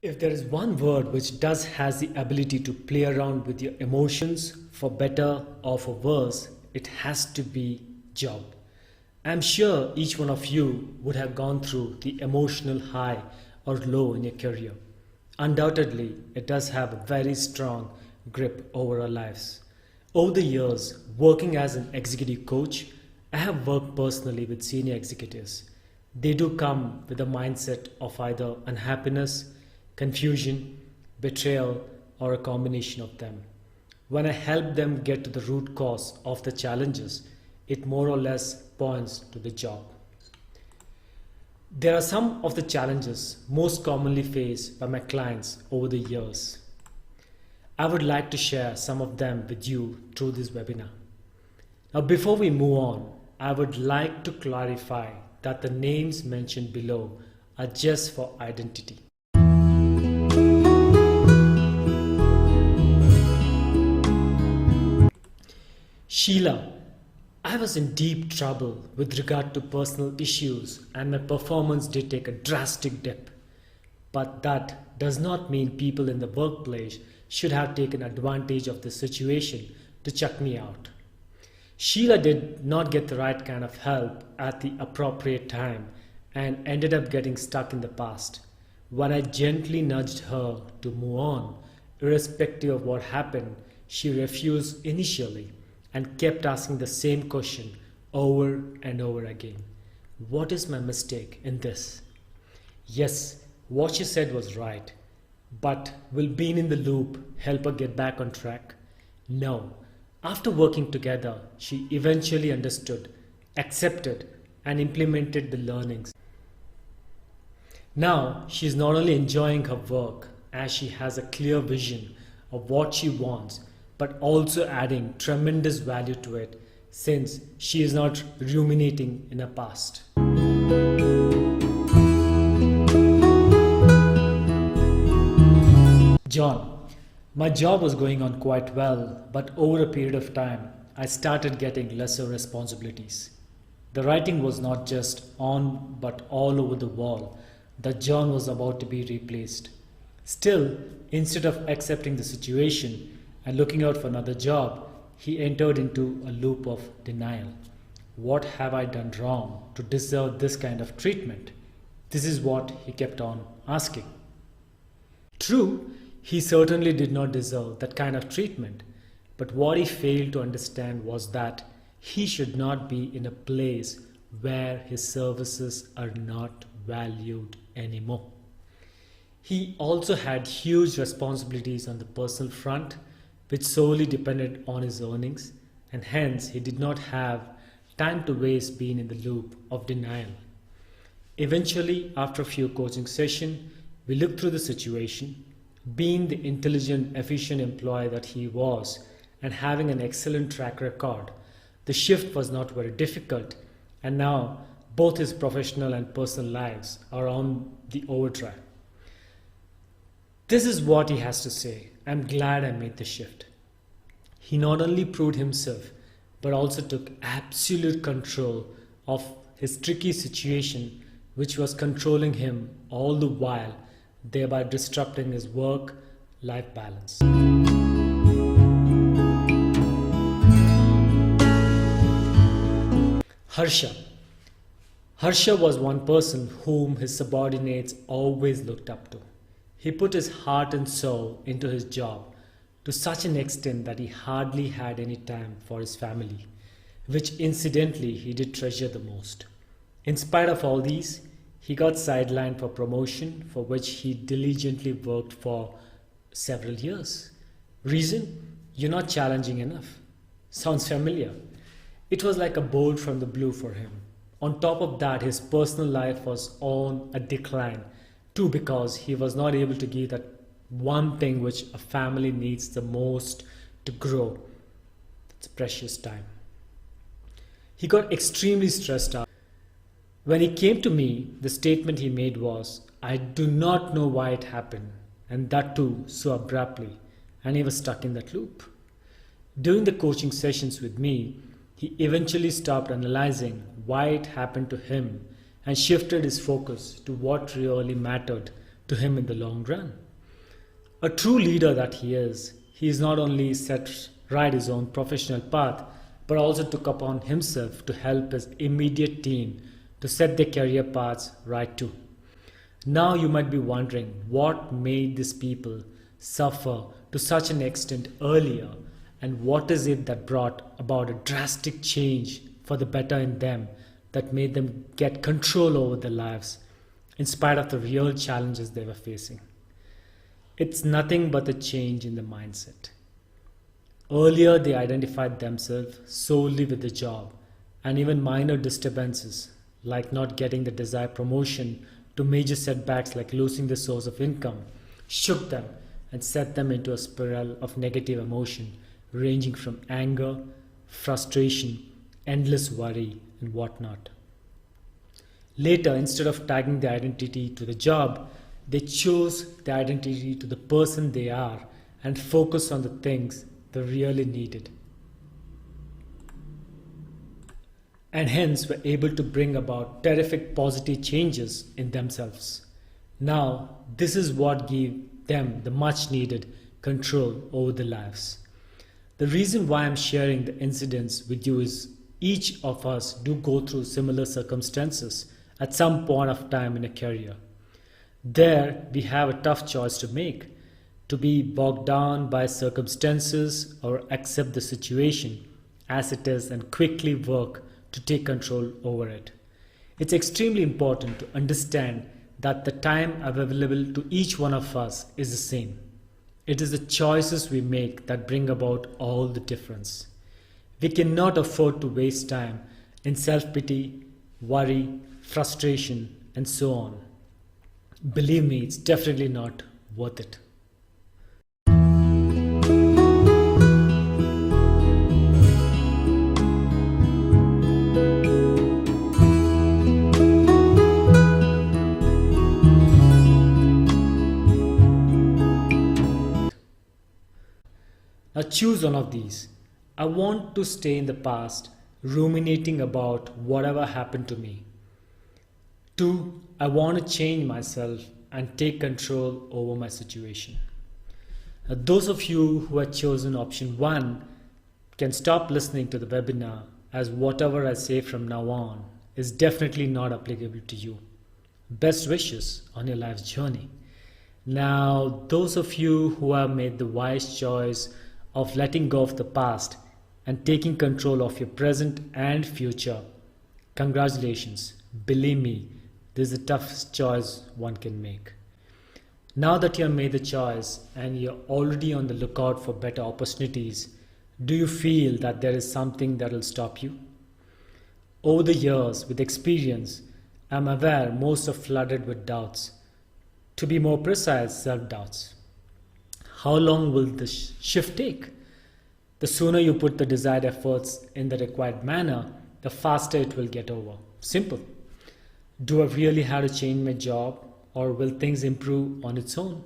If there is one word which does has the ability to play around with your emotions for better or for worse, it has to be job. I'm sure each one of you would have gone through the emotional high or low in your career. Undoubtedly, it does have a very strong grip over our lives. Over the years, working as an executive coach, I have worked personally with senior executives. They do come with a mindset of either unhappiness, confusion, betrayal, or a combination of them. When I help them get to the root cause of the challenges, it more or less points to the job. There are some of the challenges most commonly faced by my clients over the years. I would like to share some of them with you through this webinar. Now, before we move on, I would like to clarify that the names mentioned below are just for identity. Sheila, I was in deep trouble with regard to personal issues and my performance did take a drastic dip. But that does not mean people in the workplace should have taken advantage of the situation to chuck me out. Sheila did not get the right kind of help at the appropriate time and ended up getting stuck in the past. When I gently nudged her to move on, irrespective of what happened, she refused initially and kept asking the same question over and over again. What is my mistake in this? Yes, what she said was right, but will being in the loop help her get back on track? No. After working together, she eventually understood, accepted, and implemented the learnings. Now, she is not only enjoying her work as she has a clear vision of what she wants, but also adding tremendous value to it since she is not ruminating in her past. John, my job was going on quite well, but over a period of time, I started getting lesser responsibilities. The writing was not just on but all over the wall that John was about to be replaced. Still, instead of accepting the situation and looking out for another job, he entered into a loop of denial. What have I done wrong to deserve this kind of treatment? This is what he kept on asking. True, he certainly did not deserve that kind of treatment, but what he failed to understand was that he should not be in a place where his services are not valued anymore. He also had huge responsibilities on the personal front, which solely depended on his earnings, and hence he did not have time to waste being in the loop of denial. Eventually, after a few coaching sessions, we looked through the situation. Being the intelligent, efficient employee that he was and having an excellent track record, the shift was not very difficult, and now both his professional and personal lives are on the overdrive. This is what he has to say. I'm glad I made the shift. He not only proved himself, but also took absolute control of his tricky situation, which was controlling him all the while, thereby disrupting his work-life balance. Harsha. Harsha was one person whom his subordinates always looked up to. He put his heart and soul into his job to such an extent that he hardly had any time for his family, which incidentally he did treasure the most. In spite of all these, he got sidelined for promotion for which he diligently worked for several years. Reason? You're not challenging enough. Sounds familiar. It was like a bolt from the blue for him. On top of that, his personal life was on a decline. Too, because he was not able to give that one thing which a family needs the most to grow. It's precious time. He got extremely stressed out. When he came to me, the statement he made was, I do not know why it happened, and that too so abruptly, and he was stuck in that loop. During the coaching sessions with me, he eventually stopped analyzing why it happened to him and shifted his focus to what really mattered to him in the long run. A true leader that he is not only set right his own professional path, but also took upon himself to help his immediate team to set their career paths right too. Now you might be wondering what made these people suffer to such an extent earlier, and what is it that brought about a drastic change for the better in them that made them get control over their lives in spite of the real challenges they were facing. It's nothing but a change in the mindset. Earlier, they identified themselves solely with the job, and even minor disturbances like not getting the desired promotion to major setbacks like losing the source of income shook them and set them into a spiral of negative emotion ranging from anger, frustration, endless worry, and whatnot. Later, instead of tagging the identity to the job, they chose the identity to the person they are and focus on the things they really needed. And hence were able to bring about terrific positive changes in themselves. Now, this is what gave them the much needed control over their lives. The reason why I'm sharing the incidents with you is each of us do go through similar circumstances at some point of time in a career. There, we have a tough choice to make, to be bogged down by circumstances or accept the situation as it is and quickly work to take control over it. It's extremely important to understand that the time available to each one of us is the same. It is the choices we make that bring about all the difference. We cannot afford to waste time in self-pity, worry, frustration, and so on. Believe me, it's definitely not worth it. Now choose one of these. I want to stay in the past, ruminating about whatever happened to me. 2. I want to change myself and take control over my situation. Now, those of you who have chosen option 1 can stop listening to the webinar, as whatever I say from now on is definitely not applicable to you. Best wishes on your life's journey. Now, those of you who have made the wise choice of letting go of the past and taking control of your present and future, congratulations. Believe me, this is the toughest choice one can make. Now that you have made the choice and you're already on the lookout for better opportunities, do you feel that there is something that will stop you? Over the years, with experience, I'm aware most are flooded with doubts. To be more precise, self-doubts. How long will this shift take? The sooner you put the desired efforts in the required manner, the faster it will get over. Simple. Do I really have to change my job, or will things improve on its own?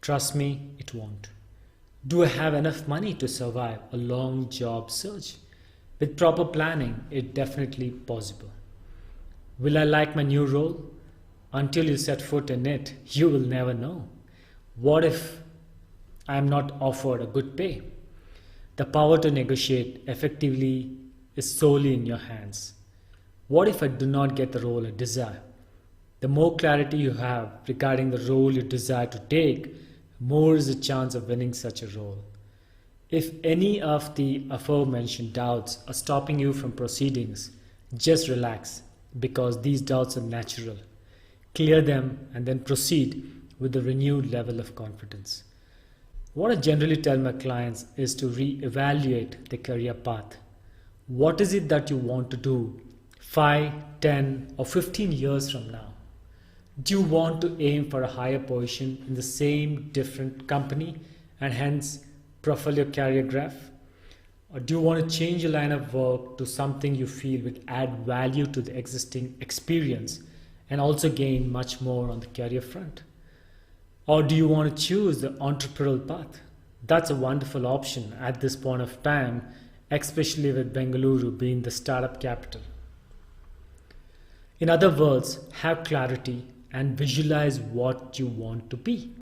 Trust me, it won't. Do I have enough money to survive a long job search? With proper planning, it's definitely possible. Will I like my new role? Until you set foot in it, you will never know. What if I am not offered a good pay? The power to negotiate effectively is solely in your hands. What if I do not get the role I desire? The more clarity you have regarding the role you desire to take, more is the chance of winning such a role. If any of the aforementioned doubts are stopping you from proceedings, just relax, because these doubts are natural. Clear them and then proceed with a renewed level of confidence. What I generally tell my clients is to re-evaluate the career path. What is it that you want to do 5, 10 or 15 years from now? Do you want to aim for a higher position in the same different company and hence profile your career graph? Or do you want to change your line of work to something you feel will add value to the existing experience and also gain much more on the career front? Or do you want to choose the entrepreneurial path? That's a wonderful option at this point of time, especially with Bengaluru being the startup capital. In other words, have clarity and visualize what you want to be.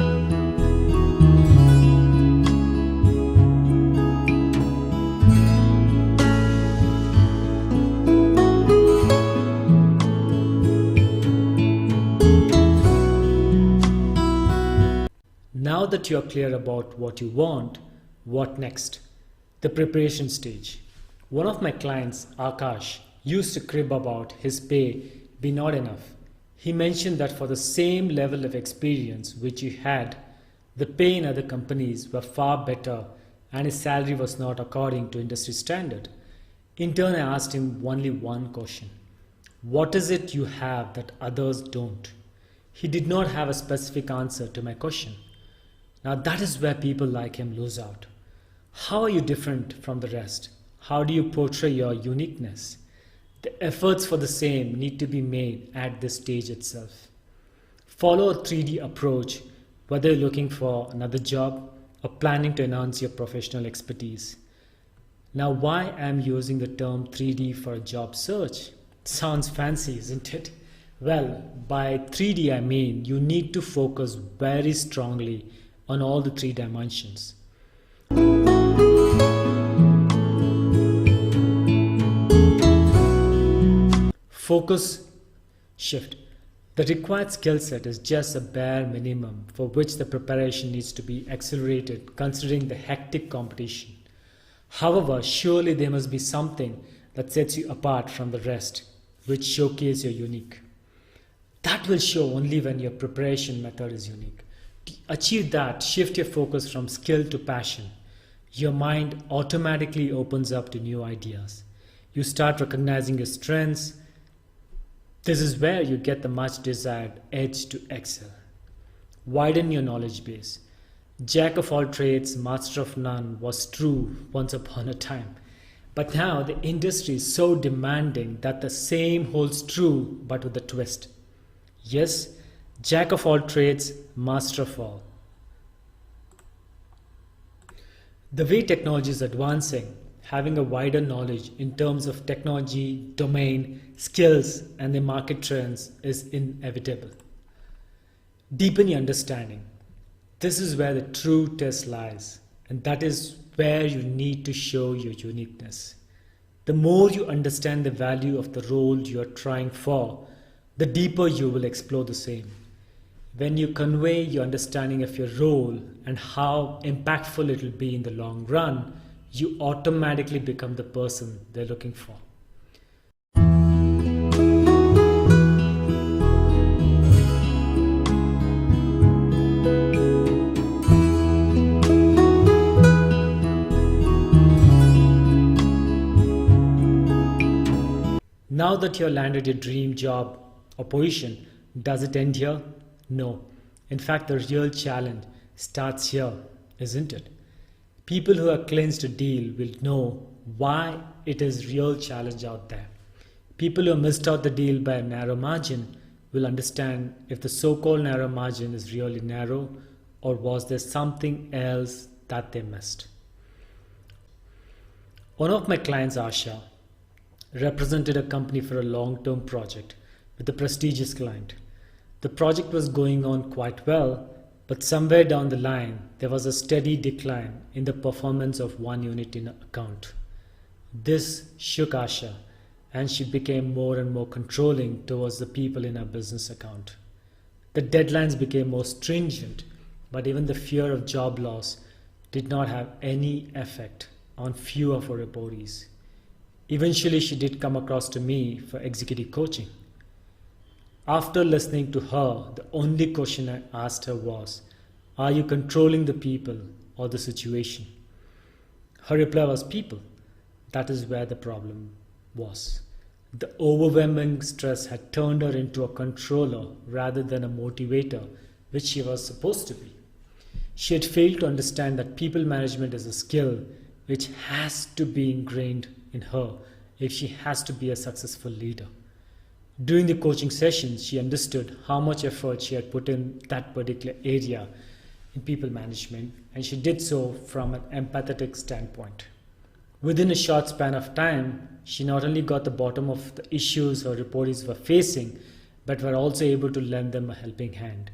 Now that you are clear about what you want, what next? The preparation stage. One of my clients, Akash, used to crib about his pay be not enough. He mentioned that for the same level of experience which he had, the pay in other companies were far better and his salary was not according to industry standard. In turn, I asked him only one question. What is it you have that others don't? He did not have a specific answer to my question. Now that is where people like him lose out. How are you different from the rest? How do you portray your uniqueness? The efforts for the same need to be made at this stage itself. Follow a 3D approach, whether you're looking for another job or planning to enhance your professional expertise. Now, why I'm using the term 3D for a job search? Sounds fancy, isn't it? Well, by 3D I mean you need to focus very strongly on all the three dimensions. Focus shift. The required skill set is just a bare minimum for which the preparation needs to be accelerated considering the hectic competition. However, surely there must be something that sets you apart from the rest, which showcase your unique. That will show only when your preparation method is unique. To achieve that, shift your focus from skill to passion. Your mind automatically opens up to new ideas. You start recognizing your strengths. This is where you get the much desired edge to excel. Widen your knowledge base. Jack of all trades, master of none was true once upon a time. But now the industry is so demanding that the same holds true but with a twist. Yes, Jack of all trades, master of all. The way technology is advancing, having a wider knowledge in terms of technology, domain, skills, and the market trends is inevitable. Deepen your understanding. This is where the true test lies, and that is where you need to show your uniqueness. The more you understand the value of the role you are trying for, the deeper you will explore the same. When you convey your understanding of your role and how impactful it will be in the long run, you automatically become the person they're looking for. Now that you've landed your dream job or position, does it end here? No. In fact, the real challenge starts here, isn't it? People who are clinched a deal will know why it is real challenge out there. People who missed out the deal by a narrow margin will understand if the so-called narrow margin is really narrow or was there something else that they missed. One of my clients, Asha, represented a company for a long-term project with a prestigious client. The project was going on quite well, but somewhere down the line, there was a steady decline in the performance of one unit in an account. This shook Asha, and she became more and more controlling towards the people in her business account. The deadlines became more stringent, but even the fear of job loss did not have any effect on few of her reportees. Eventually, she did come across to me for executive coaching. After listening to her, the only question I asked her was, are you controlling the people or the situation? Her reply was people. That is where the problem was. The overwhelming stress had turned her into a controller rather than a motivator, which she was supposed to be. She had failed to understand that people management is a skill which has to be ingrained in her if she has to be a successful leader. During the coaching sessions, she understood how much effort she had put in that particular area in people management, and she did so from an empathetic standpoint. Within a short span of time, she not only got the bottom of the issues her reportees were facing, but were also able to lend them a helping hand.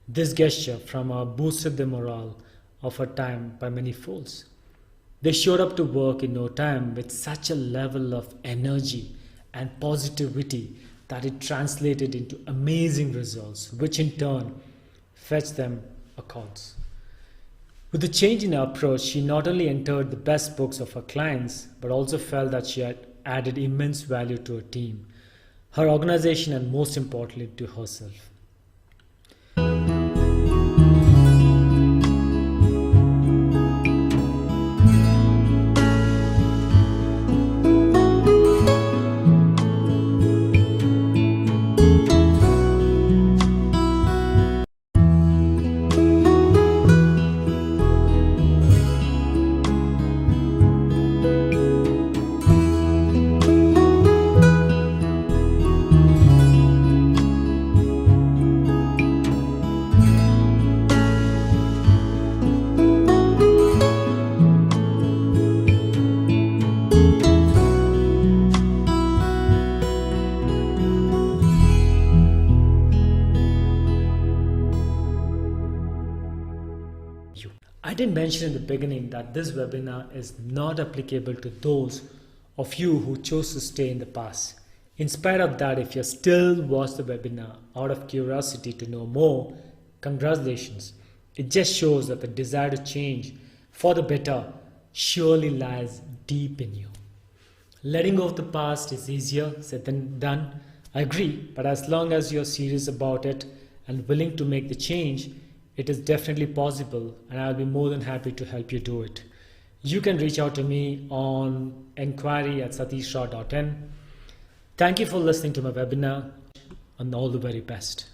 This gesture from her boosted the morale of her time by many folds. They showed up to work in no time with such a level of energy and positivity that it translated into amazing results, which in turn fetched them accounts. With the change in her approach, she not only entered the best books of her clients, but also felt that she had added immense value to her team, her organization, and most importantly, to herself. I did mention in the beginning that this webinar is not applicable to those of you who chose to stay in the past. In spite of that, if you still watch the webinar out of curiosity to know more, congratulations. It just shows that the desire to change for the better surely lies deep in you. Letting go of the past is easier said than done. I agree, but as long as you're serious about it and willing to make the change, it is definitely possible, and I'll be more than happy to help you do it. You can reach out to me on enquiry@satishraw.in. Thank you for listening to my webinar, and all the very best.